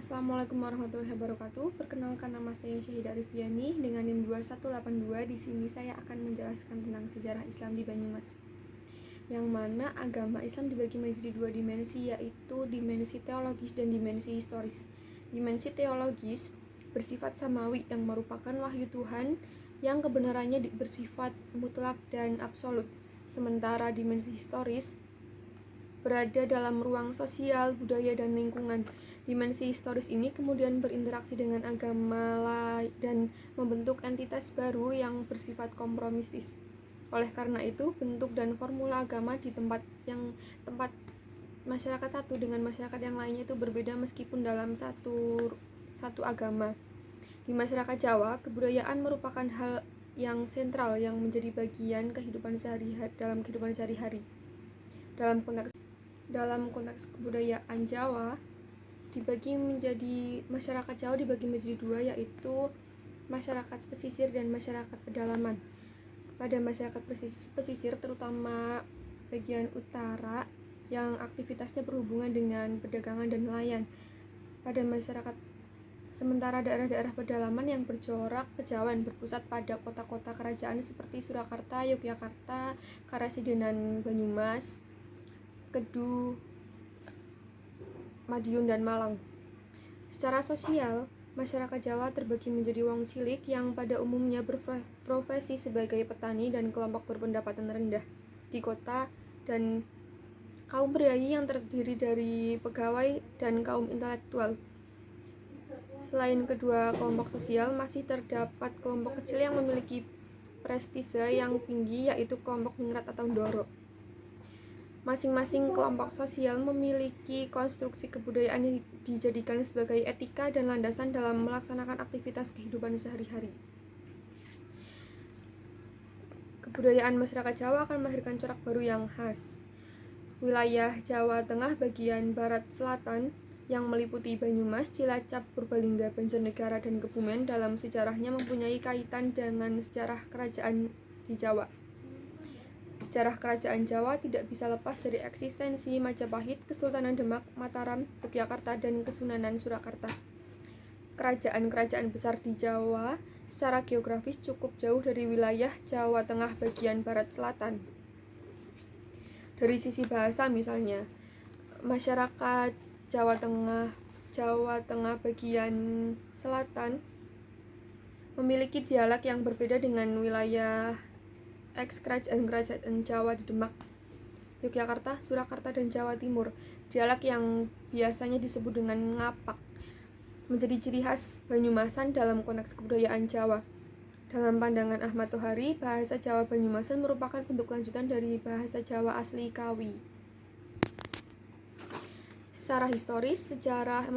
Assalamualaikum warahmatullahi wabarakatuh. Perkenalkan, nama saya Syahidah Arifiani dengan NIM 2182. Di sini saya akan menjelaskan tentang sejarah Islam di Banyumas. Yang mana agama Islam dibagi menjadi dua dimensi, yaitu dimensi teologis dan dimensi historis. Dimensi teologis bersifat samawi yang merupakan wahyu Tuhan yang kebenarannya bersifat mutlak dan absolut. Sementara dimensi historis berada dalam ruang sosial, budaya, dan lingkungan. Dimensi historis ini kemudian berinteraksi dengan agama dan membentuk entitas baru yang bersifat kompromistis. Oleh karena itu, bentuk dan formula agama di tempat masyarakat satu dengan masyarakat yang lainnya itu berbeda meskipun dalam satu agama. Di masyarakat Jawa, kebudayaan merupakan hal yang sentral yang menjadi bagian kehidupan sehari-hari. Dalam konteks kebudayaan Jawa, masyarakat Jawa dibagi menjadi dua, yaitu masyarakat pesisir dan masyarakat pedalaman. Pada masyarakat pesisir, terutama bagian utara yang aktivitasnya berhubungan dengan perdagangan dan nelayan. Sementara daerah-daerah pedalaman yang bercorak kejawen berpusat pada kota-kota kerajaan seperti Surakarta, Yogyakarta, Karasidenan, Banyumas, Kedu, Madiun, dan Malang. Secara sosial, masyarakat Jawa terbagi menjadi wong cilik yang pada umumnya berprofesi sebagai petani dan kelompok berpendapatan rendah di kota, dan kaum priayi yang terdiri dari pegawai dan kaum intelektual. Selain kedua kelompok sosial, masih terdapat kelompok kecil yang memiliki prestise yang tinggi, yaitu kelompok ningrat atau ndoro. Masing-masing kelompok sosial memiliki konstruksi kebudayaan yang dijadikan sebagai etika dan landasan dalam melaksanakan aktivitas kehidupan sehari-hari. Kebudayaan masyarakat Jawa akan melahirkan corak baru yang khas. Wilayah Jawa Tengah bagian barat selatan yang meliputi Banyumas, Cilacap, Purbalingga, Banjarnegara, dan Kebumen dalam sejarahnya mempunyai kaitan dengan sejarah kerajaan di Jawa. Sejarah kerajaan Jawa tidak bisa lepas dari eksistensi Majapahit, Kesultanan Demak, Mataram, Yogyakarta, dan Kesunanan Surakarta. Kerajaan-kerajaan besar di Jawa secara geografis cukup jauh dari wilayah Jawa Tengah bagian barat selatan. Dari sisi bahasa misalnya, masyarakat Jawa Tengah bagian selatan memiliki dialek yang berbeda dengan wilayah kerajaan Jawa di Demak, Yogyakarta, Surakarta, dan Jawa Timur. Dialek yang biasanya disebut dengan ngapak menjadi ciri khas Banyumasan dalam konteks kebudayaan Jawa. Dalam pandangan Ahmad Tohari, bahasa Jawa Banyumasan merupakan bentuk lanjutan dari bahasa Jawa asli Kawi. Secara historis, sejarah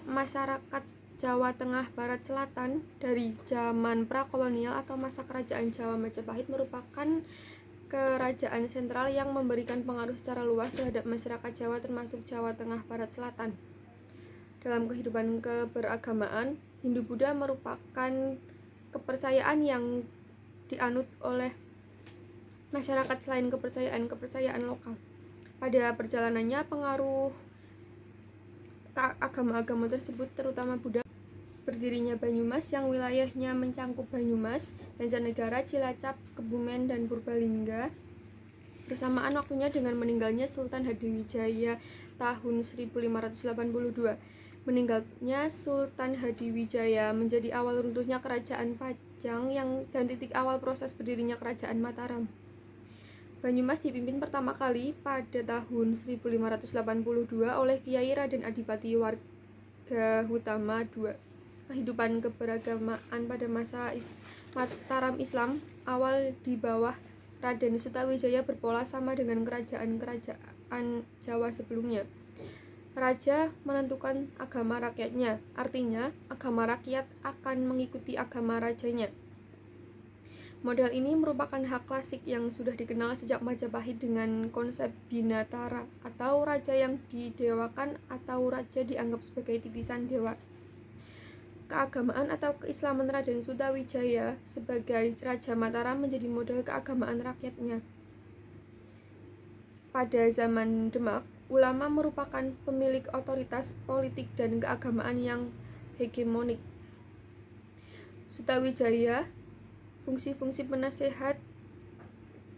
masyarakat Jawa Tengah Barat Selatan dari zaman prakolonial atau masa kerajaan Jawa Majapahit merupakan kerajaan sentral yang memberikan pengaruh secara luas terhadap masyarakat Jawa termasuk Jawa Tengah Barat Selatan. Dalam kehidupan keberagamaan, Hindu-Buddha merupakan kepercayaan yang dianut oleh masyarakat selain kepercayaan lokal. Pada perjalanannya, pengaruh agama-agama tersebut terutama Buddha. Berdirinya Banyumas yang wilayahnya mencangkup Banyumas, Banjarnegara, Cilacap, Kebumen, dan Purbalingga bersamaan waktunya dengan meninggalnya Sultan Hadiwijaya tahun 1582. Meninggalnya Sultan Hadiwijaya menjadi awal runtuhnya Kerajaan Pajang dan titik awal proses berdirinya Kerajaan Mataram. Banyumas dipimpin pertama kali pada tahun 1582 oleh Kiai Raden Adipati Wargahutama II. Kehidupan keberagamaan pada masa Mataram Islam awal di bawah Raden Sutawijaya berpola sama dengan kerajaan-kerajaan Jawa sebelumnya. Raja menentukan agama rakyatnya, artinya agama rakyat akan mengikuti agama rajanya. Model ini merupakan hak klasik yang sudah dikenal sejak Majapahit dengan konsep binatara atau raja yang didewakan atau raja dianggap sebagai titisan dewa. Keagamaan atau keislaman Raden Sutawijaya sebagai Raja Mataram menjadi model keagamaan rakyatnya. Pada zaman Demak, ulama merupakan pemilik otoritas politik dan keagamaan yang hegemonik. Sutawijaya, fungsi-fungsi penasehat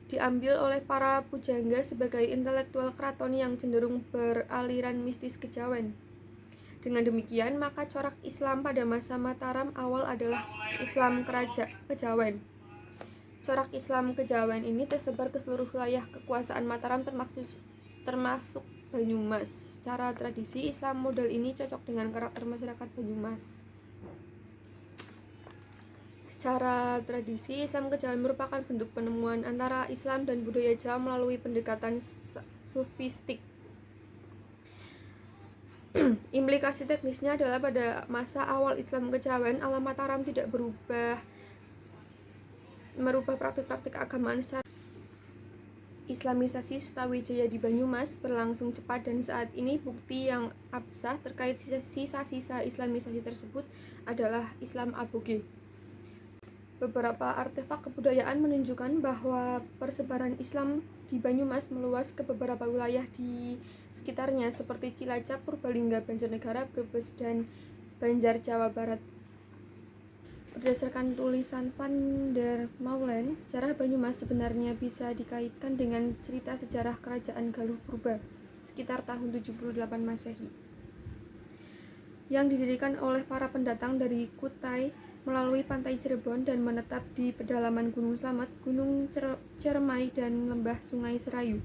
diambil oleh para pujangga sebagai intelektual keraton yang cenderung beraliran mistis kejawen. Dengan demikian, maka corak Islam pada masa Mataram awal adalah Islam kejawen. Corak Islam kejawen ini tersebar ke seluruh wilayah kekuasaan Mataram termasuk Banyumas. Secara tradisi, Islam model ini cocok dengan karakter masyarakat Banyumas. Secara tradisi, Islam kejawen merupakan bentuk penemuan antara Islam dan budaya Jawa melalui pendekatan sufistik. Implikasi teknisnya adalah pada masa awal Islam kejawen, alam Mataram tidak merubah praktik-praktik keagamaan secara Islamisasi Sutawijaya di Banyumas berlangsung cepat dan saat ini bukti yang absah terkait sisa-sisa Islamisasi tersebut adalah Islam aboge. Beberapa artefak kebudayaan menunjukkan bahwa persebaran Islam di Banyumas meluas ke beberapa wilayah di sekitarnya seperti Cilacap, Purbalingga, Banjarnegara, Brebes, dan Banjar, Jawa Barat. Berdasarkan tulisan Van der Meulen, sejarah Banyumas sebenarnya bisa dikaitkan dengan cerita sejarah Kerajaan Galuh Purba sekitar tahun 78 Masehi yang didirikan oleh para pendatang dari Kutai melalui pantai Cirebon dan menetap di pedalaman Gunung Slamet, Gunung Ceremai, dan lembah Sungai Serayu.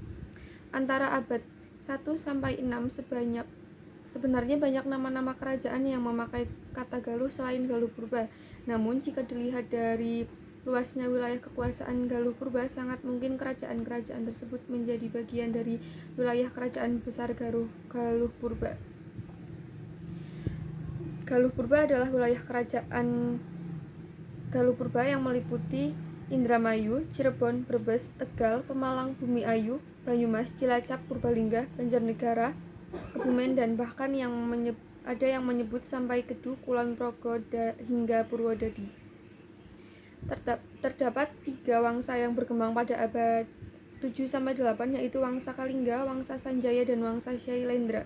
Antara abad 1 sampai 6 sebenarnya banyak nama-nama kerajaan yang memakai kata Galuh selain Galuh Purba. Namun jika dilihat dari luasnya wilayah kekuasaan Galuh Purba, sangat mungkin kerajaan-kerajaan tersebut menjadi bagian dari wilayah kerajaan besar Galuh Purba. Galuh Purba adalah wilayah kerajaan Galuh Purba yang meliputi Indramayu, Cirebon, Brebes, Tegal, Pemalang, Bumi Ayu, Banyumas, Cilacap, Purbalingga, Banjarnegara, Kebumen, dan bahkan ada yang menyebut sampai Kedu, Kulon Progo, hingga Purwodadi. Terdapat 3 wangsa yang berkembang pada abad 7-8, yaitu Wangsa Kalingga, Wangsa Sanjaya, dan Wangsa Syailendra.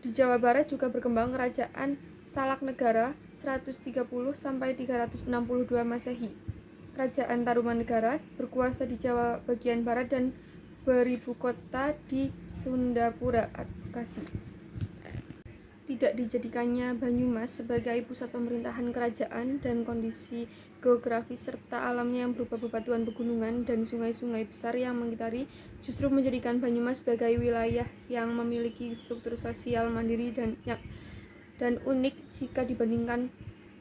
Di Jawa Barat juga berkembang kerajaan Salak Negara 130-362 Masehi. Kerajaan Tarumanegara berkuasa di Jawa bagian barat dan beribu kota di Sundapura, Bekasi. Tidak dijadikannya Banyumas sebagai pusat pemerintahan kerajaan dan kondisi geografis serta alamnya yang berupa bebatuan pegunungan dan sungai-sungai besar yang mengitari justru menjadikan Banyumas sebagai wilayah yang memiliki struktur sosial mandiri dan unik jika dibandingkan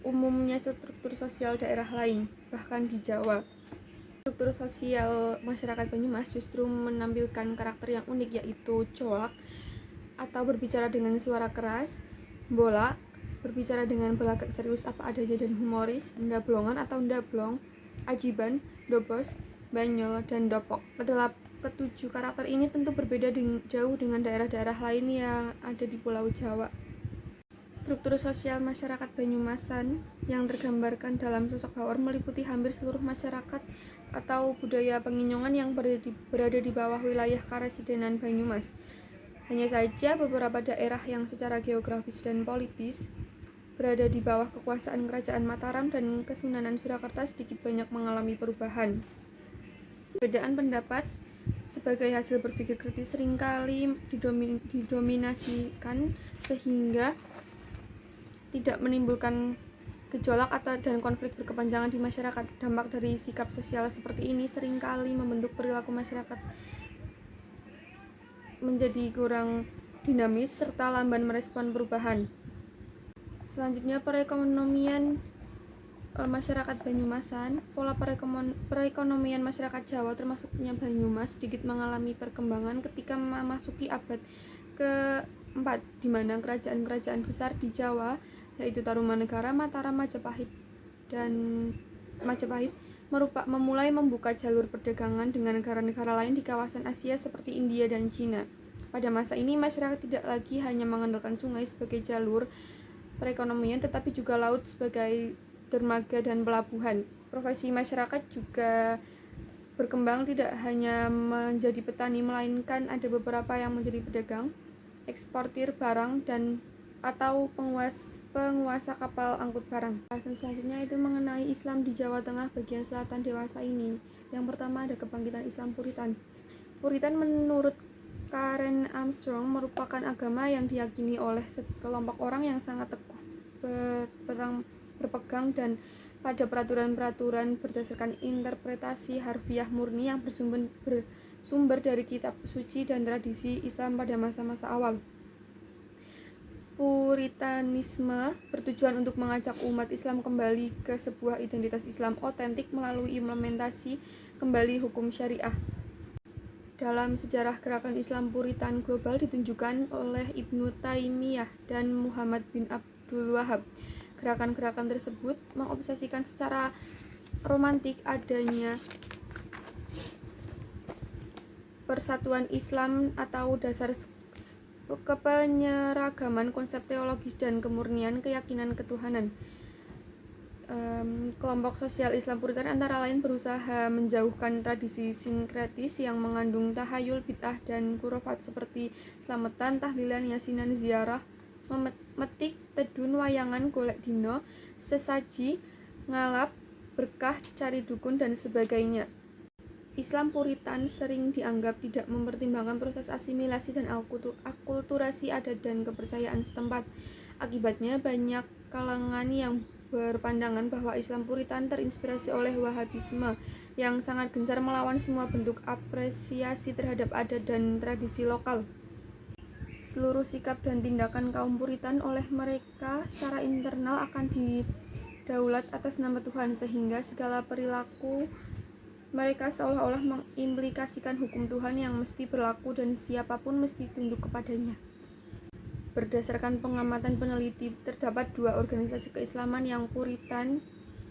umumnya struktur sosial daerah lain, bahkan di Jawa. Struktur sosial masyarakat Banyumas justru menampilkan karakter yang unik, yaitu coak atau berbicara dengan suara keras, bolak, berbicara dengan belagak serius apa adanya dan humoris, ndablongan atau ndablong, ajiban, dobos, banyol, dan dopok. Ketujuh karakter ini tentu berbeda jauh dengan daerah-daerah lain yang ada di Pulau Jawa. Struktur sosial masyarakat Banyumasan yang tergambarkan dalam sosok Haor meliputi hampir seluruh masyarakat atau budaya penginyongan yang berada di bawah wilayah Karesidenan Banyumas. Hanya saja beberapa daerah yang secara geografis dan politis berada di bawah kekuasaan Kerajaan Mataram dan Kesunanan Surakarta sedikit banyak mengalami perubahan. Perbedaan pendapat sebagai hasil berpikir kritis seringkali didominasikan sehingga tidak menimbulkan gejolak dan konflik berkepanjangan di masyarakat. Dampak dari sikap sosial seperti ini seringkali membentuk perilaku masyarakat menjadi kurang dinamis serta lamban merespon perubahan. Selanjutnya, perekonomian masyarakat Banyumasan. Pola perekonomian masyarakat Jawa termasuknya Banyumas sedikit mengalami perkembangan ketika memasuki abad ke-4, di mana kerajaan-kerajaan besar di Jawa yaitu Tarumanegara, Mataram, Majapahit memulai membuka jalur perdagangan dengan negara-negara lain di kawasan Asia seperti India dan Cina. Pada masa ini, masyarakat tidak lagi hanya mengandalkan sungai sebagai jalur perekonomian, tetapi juga laut sebagai dermaga dan pelabuhan. Profesi masyarakat juga berkembang tidak hanya menjadi petani, melainkan ada beberapa yang menjadi pedagang, eksportir barang, dan atau penguasa kapal angkut barang. Bahasan selanjutnya itu mengenai Islam di Jawa Tengah bagian selatan dewasa ini. Yang pertama ada kebangkitan Islam Puritan. Puritan menurut Karen Armstrong merupakan agama yang diyakini oleh sekelompok orang yang sangat teguh berpegang dan pada peraturan-peraturan berdasarkan interpretasi harfiah murni yang bersumber dari kitab suci dan tradisi Islam pada masa-masa awal. Puritanisme bertujuan untuk mengajak umat Islam kembali ke sebuah identitas Islam otentik melalui implementasi kembali hukum syariah. Dalam sejarah gerakan Islam Puritan global ditunjukkan oleh Ibnu Taimiyah dan Muhammad bin Abdul Wahab. Gerakan-gerakan tersebut mengobsesikan secara romantik adanya persatuan Islam atau dasar kepenyeragaman konsep teologis dan kemurnian keyakinan ketuhanan. Kelompok sosial Islam Puritan antara lain berusaha menjauhkan tradisi sinkretis yang mengandung tahayul, bid'ah, dan khurafat seperti selamatan, tahlilan, yasinan, ziarah, memetik, tedun, wayangan, golek dino, sesaji, ngalap, berkah, cari dukun, dan sebagainya. Islam Puritan sering dianggap tidak mempertimbangkan proses asimilasi dan akulturasi adat dan kepercayaan setempat. Akibatnya banyak kalangan yang berpandangan bahwa Islam Puritan terinspirasi oleh Wahabisme yang sangat gencar melawan semua bentuk apresiasi terhadap adat dan tradisi lokal. Seluruh sikap dan tindakan kaum Puritan oleh mereka secara internal akan didaulat atas nama Tuhan, sehingga segala perilaku mereka seolah-olah mengimplikasikan hukum Tuhan yang mesti berlaku dan siapapun mesti tunduk kepadanya. Berdasarkan pengamatan peneliti, terdapat dua organisasi keislaman yang Puritan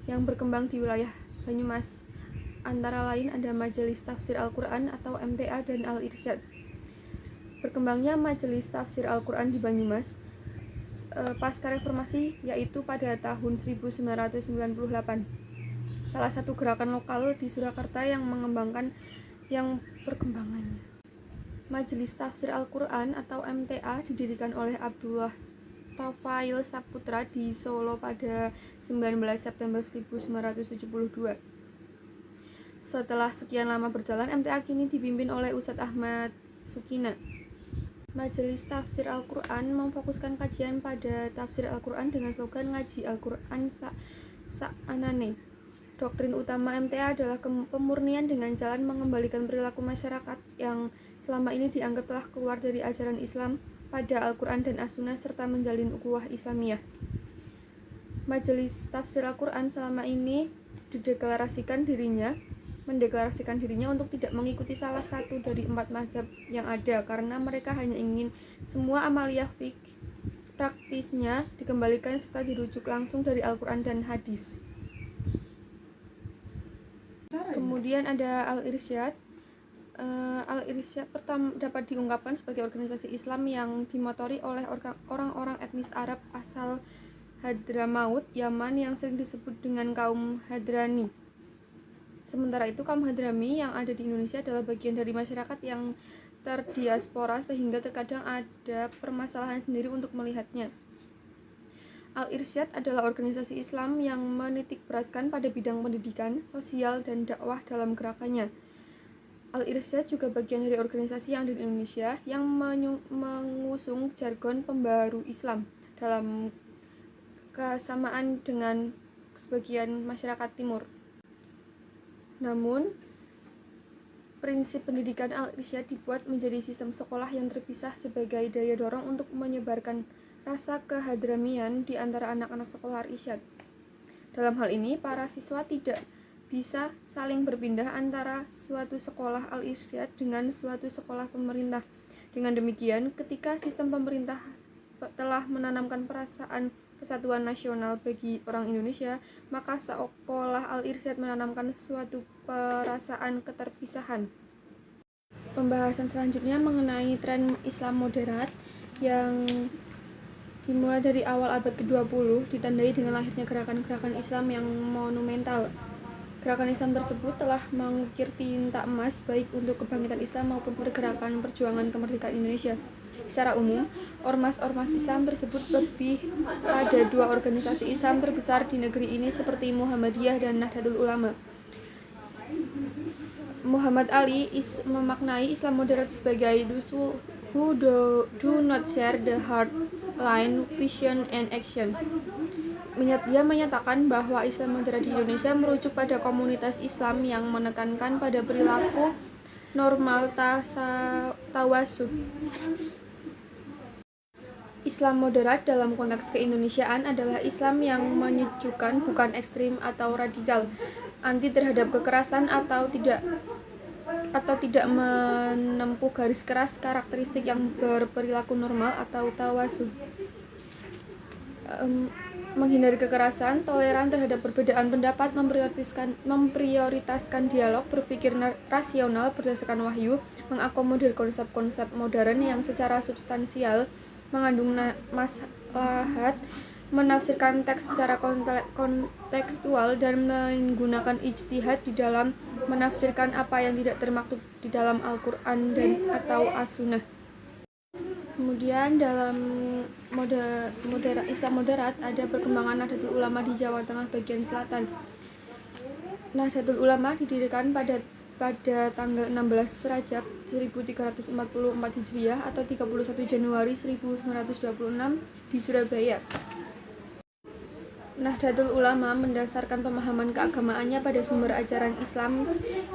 yang berkembang di wilayah Banyumas. Antara lain ada Majelis Tafsir Al-Quran atau MTA dan Al-Irsyad. Berkembangnya Majelis Tafsir Al-Quran di Banyumas pasca reformasi yaitu pada tahun 1998. Salah satu gerakan lokal di Surakarta yang mengembangkan yang perkembangannya. Majelis Tafsir Al-Quran atau MTA didirikan oleh Abdullah Taufail Saputra di Solo pada 19 September 1972. Setelah sekian lama berjalan, MTA kini dipimpin oleh Ustadz Ahmad Sukina. Majelis Tafsir Al-Quran memfokuskan kajian pada tafsir Al-Quran dengan slogan ngaji Al-Quran sa'anane. Doktrin utama MTA adalah pemurnian dengan jalan mengembalikan perilaku masyarakat yang selama ini dianggap telah keluar dari ajaran Islam pada Al-Quran dan As-Sunnah serta menjalin ukhuwah Islamiyah. Majelis Tafsir Al-Quran selama ini mendeklarasikan dirinya untuk tidak mengikuti salah satu dari 4 mazhab yang ada karena mereka hanya ingin semua amaliyah fiqh praktisnya dikembalikan serta dirujuk langsung dari Al-Quran dan hadis. Kemudian ada Al-Irsyad. Al-Irsyad pertama dapat diungkapkan sebagai organisasi Islam yang dimotori oleh orang-orang etnis Arab asal Hadramaut, Yaman yang sering disebut dengan kaum Hadrani. Sementara itu, kaum Hadrami yang ada di Indonesia adalah bagian dari masyarakat yang terdiaspora sehingga terkadang ada permasalahan sendiri untuk melihatnya. Al-Irsyad adalah organisasi Islam yang menitikberatkan pada bidang pendidikan, sosial, dan dakwah dalam gerakannya. Al-Irsyad juga bagian dari organisasi yang ada di Indonesia yang mengusung jargon pembaharu Islam dalam kesamaan dengan sebagian masyarakat timur. Namun, prinsip pendidikan Al-Irsyad dibuat menjadi sistem sekolah yang terpisah sebagai daya dorong untuk menyebarkan rasa kehadramian di antara anak-anak sekolah Al-Irsyad. Dalam hal ini, para siswa tidak bisa saling berpindah antara suatu sekolah Al-Irsyad dengan suatu sekolah pemerintah. Dengan demikian, ketika sistem pemerintah telah menanamkan perasaan kesatuan nasional bagi orang Indonesia, maka sekolah Al-Irsyad menanamkan suatu perasaan keterpisahan. Pembahasan selanjutnya mengenai tren Islam moderat yang dimulai dari awal abad ke-20 ditandai dengan lahirnya gerakan-gerakan Islam yang monumental. Gerakan Islam tersebut telah mengukir tinta emas baik untuk kebangkitan Islam maupun pergerakan perjuangan kemerdekaan Indonesia. Secara umum, ormas-ormas Islam tersebut lebih pada dua organisasi Islam terbesar di negeri ini seperti Muhammadiyah dan Nahdlatul Ulama. Muhammad Ali memaknai Islam moderat sebagai those who do not share the hard line, vision, and action. Dia menyatakan bahwa Islam moderat di Indonesia merujuk pada komunitas Islam yang menekankan pada perilaku normal tawasud. Islam moderat dalam konteks keindonesiaan adalah Islam yang menyejukkan, bukan ekstrim atau radikal, anti terhadap kekerasan atau tidak menempuh garis keras, karakteristik yang berperilaku normal atau tawasud. Menghindari kekerasan, toleran terhadap perbedaan pendapat, memprioritaskan dialog, berpikir rasional berdasarkan wahyu, mengakomodir konsep-konsep modern yang secara substansial mengandung maslahat, menafsirkan teks secara kontekstual dan menggunakan ijtihad di dalam menafsirkan apa yang tidak termaktub di dalam Al-Quran dan atau As-Sunnah. Kemudian dalam Islam moderat ada perkembangan Nahdlatul Ulama di Jawa Tengah bagian selatan. Nahdlatul Ulama didirikan pada tanggal 16 Rajab 1344 Hijriah atau 31 Januari 1926 di Surabaya. Nahdlatul Ulama mendasarkan pemahaman keagamaannya pada sumber ajaran Islam,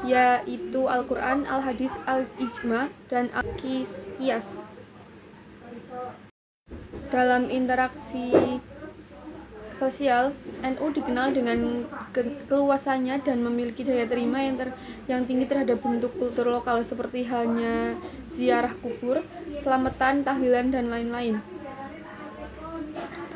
yaitu Al-Quran, Al-Hadis, Al-Ijma, dan Al-Qiyas. Dalam interaksi sosial, NU dikenal dengan keluasannya dan memiliki daya terima yang tinggi terhadap bentuk kultur lokal seperti halnya ziarah kubur, selamatan, tahlilan, dan lain-lain.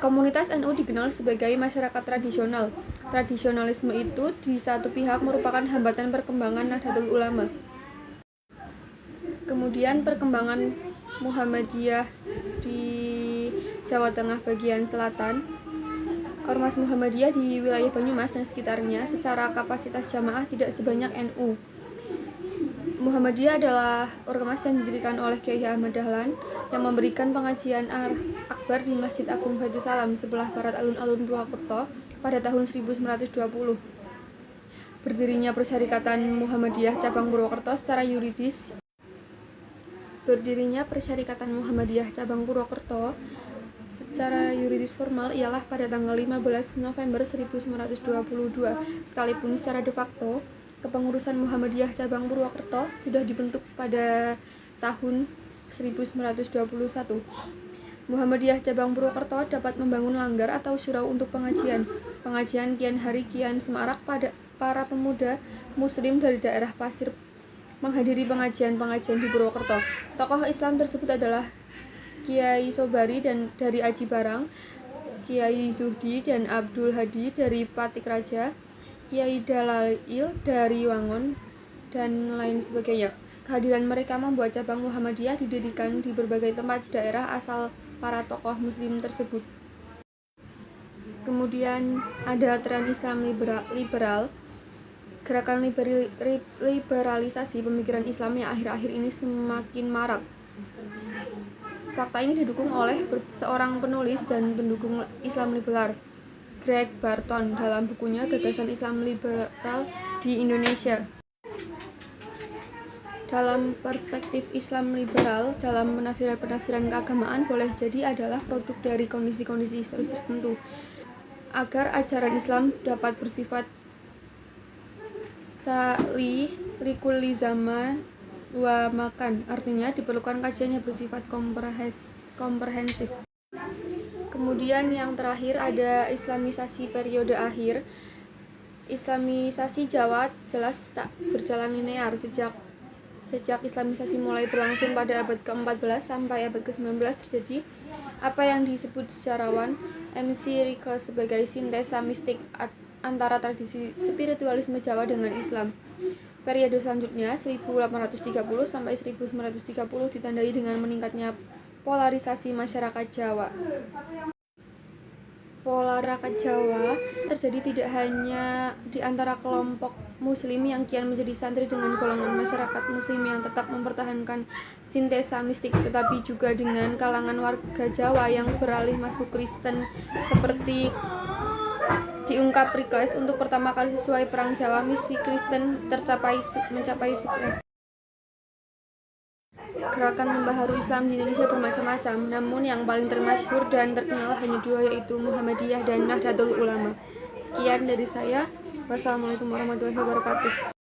Komunitas NU dikenal sebagai masyarakat tradisional. Tradisionalisme itu di satu pihak merupakan hambatan perkembangan Nahdlatul Ulama. Kemudian perkembangan Muhammadiyah di Jawa Tengah bagian selatan. Ormas Muhammadiyah di wilayah Banyumas dan sekitarnya secara kapasitas jamaah tidak sebanyak NU. Muhammadiyah adalah ormas yang didirikan oleh Kyai Ahmad Dahlan yang memberikan pengajian akbar di Masjid Agung Batu Salam sebelah barat alun-alun Purwokerto pada tahun 1920. Berdirinya Persyarikatan Muhammadiyah cabang Purwokerto secara yuridis secara yuridis formal ialah pada tanggal 15 November 1922, sekalipun secara de facto kepengurusan Muhammadiyah cabang Purwokerto sudah dibentuk pada tahun 1921. Muhammadiyah cabang Purwokerto dapat membangun langgar atau surau untuk pengajian Kian Hari Kian Semarak pada para pemuda muslim dari daerah Pasir menghadiri pengajian di Purwokerto. Tokoh Islam tersebut adalah Kiai Sobari dan dari Aji Barang, Kiai Zuhdi dan Abdul Hadi dari Patik Raja, Kiai Dalail dari Wangon, dan lain sebagainya. Kehadiran mereka membuat cabang Muhammadiyah didirikan di berbagai tempat daerah asal para tokoh muslim tersebut. Kemudian ada tren Islam liberal. Gerakan liberalisasi pemikiran Islam yang akhir-akhir ini semakin marak. Fakta ini didukung oleh seorang penulis dan pendukung Islam liberal, Greg Barton, dalam bukunya Gagasan Islam Liberal di Indonesia. Dalam perspektif Islam liberal, dalam penafsiran keagamaan boleh jadi adalah produk dari kondisi-kondisi historis tertentu. Agar ajaran Islam dapat bersifat likulli zaman wa makan, artinya diperlukan kajian yang bersifat komprehensif. Kemudian yang terakhir ada Islamisasi periode akhir. Islamisasi Jawa jelas tak berjalan linear sejak Islamisasi mulai berlangsung pada abad ke-14 sampai abad ke-19 terjadi apa yang disebut sejarawan MC Rickle sebagai sintesa mistik antara tradisi spiritualisme Jawa dengan Islam. Periode selanjutnya 1830 sampai 1930 ditandai dengan meningkatnya polarisasi masyarakat Jawa. pola rakyat Jawa terjadi tidak hanya di antara kelompok muslim yang kian menjadi santri dengan golongan masyarakat muslim yang tetap mempertahankan sintesa mistik, tetapi juga dengan kalangan warga Jawa yang beralih masuk Kristen, seperti diungkap Rikles untuk pertama kali sesuai Perang Jawa, misi Kristen mencapai sukses. Gerakan membaharui Islam di Indonesia bermacam-macam, namun yang paling termasyhur dan terkenal hanya dua, yaitu Muhammadiyah dan Nahdlatul Ulama. Sekian dari saya. Wassalamualaikum warahmatullahi wabarakatuh.